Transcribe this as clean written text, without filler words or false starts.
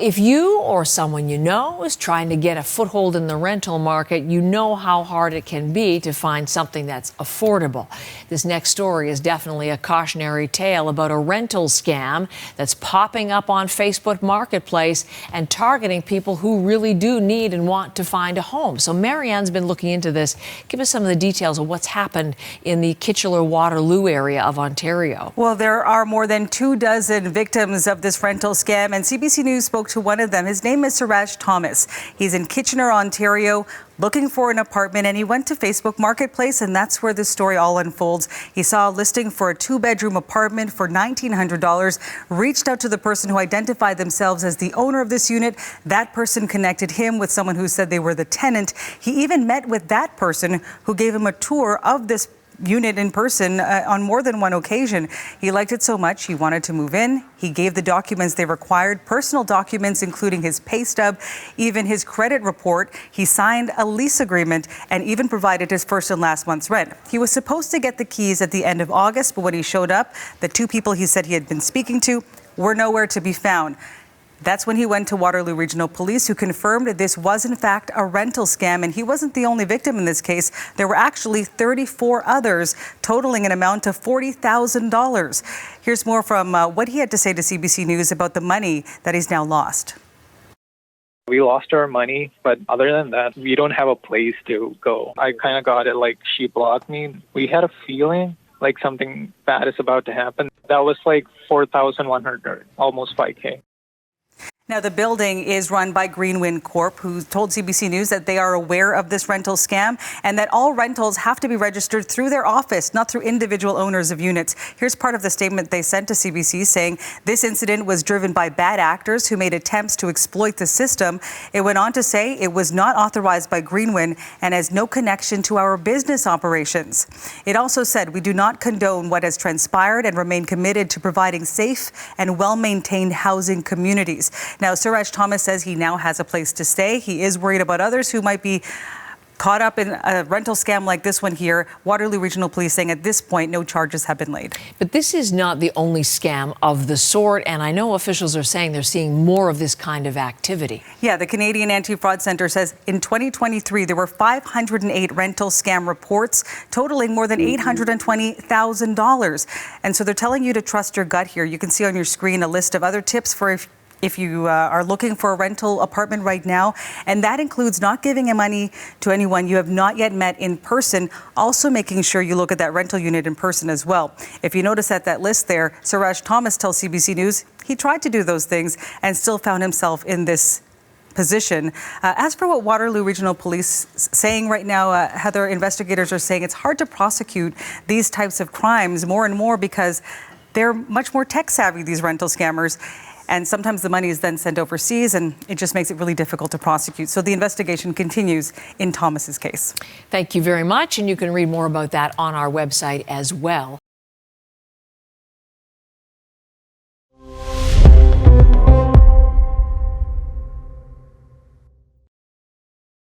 If you or someone you know is trying to get a foothold in the rental market, you know how hard it can be to find something that's affordable. This next story is definitely a cautionary tale about a rental scam that's popping up on Facebook Marketplace and targeting people who really do need and want to find a home. So Marianne's been looking into this. Give us some of the details of what's happened in the Kitchener-Waterloo area of Ontario. Well, there are more than 24 victims of this rental scam, and CBC News spoke to one of them. His name is Suraj Thomas. He's in Kitchener, Ontario, looking for an apartment, and he went to Facebook Marketplace, and that's where this story all unfolds. He saw a listing for a 2-bedroom apartment for $1,900, reached out to the person who identified themselves as the owner of this unit. That person connected him with someone who said they were the tenant. He even met with that person who gave him a tour of this unit in person on more than one occasion. He liked it so much he wanted to move in. He gave the documents they required, personal documents including his pay stub, even his credit report. He signed a lease agreement and even provided his first and last month's rent. He was supposed to get the keys at the end of August, but when he showed up, the 2 people he said he had been speaking to were nowhere to be found. That's when he went to Waterloo Regional Police, who confirmed that this was in fact a rental scam, and he wasn't the only victim in this case. There were actually 34 others, totaling an amount of $40,000. Here's more from what he had to say to CBC News about the money that he's now lost. We lost our money, but other than that, we don't have a place to go. I kind of got it like she blocked me. We had a feeling like something bad is about to happen. That was like $4,100, almost $5,000. Now, the building is run by Greenwind Corp, who told CBC News that they are aware of this rental scam and that all rentals have to be registered through their office, not through individual owners of units. Here's part of the statement they sent to CBC saying this incident was driven by bad actors who made attempts to exploit the system. It went on to say it was not authorized by Greenwind and has no connection to our business operations. It also said we do not condone what has transpired and remain committed to providing safe and well-maintained housing communities. Now, Suraj Thomas says he now has a place to stay. He is worried about others who might be caught up in a rental scam like this one here. Waterloo Regional Police saying at this point no charges have been laid. But this is not the only scam of the sort, and I know officials are saying they're seeing more of this kind of activity. Yeah, the Canadian Anti-Fraud Centre says in 2023 there were 508 rental scam reports totaling more than $820,000. And so they're telling you to trust your gut here. You can see on your screen a list of other tips for if you are looking for a rental apartment right now, and that includes not giving money to anyone you have not yet met in person, also making sure you look at that rental unit in person as well. If you notice at that list there, Suraj Thomas tells CBC News he tried to do those things and still found himself in this position. As for what Waterloo Regional Police saying right now, Heather, investigators are saying it's hard to prosecute these types of crimes more and more because they're much more tech savvy, these rental scammers. And sometimes the money is then sent overseas, and it just makes it really difficult to prosecute. So the investigation continues in Thomas's case. Thank you very much, and you can read more about that on our website as well.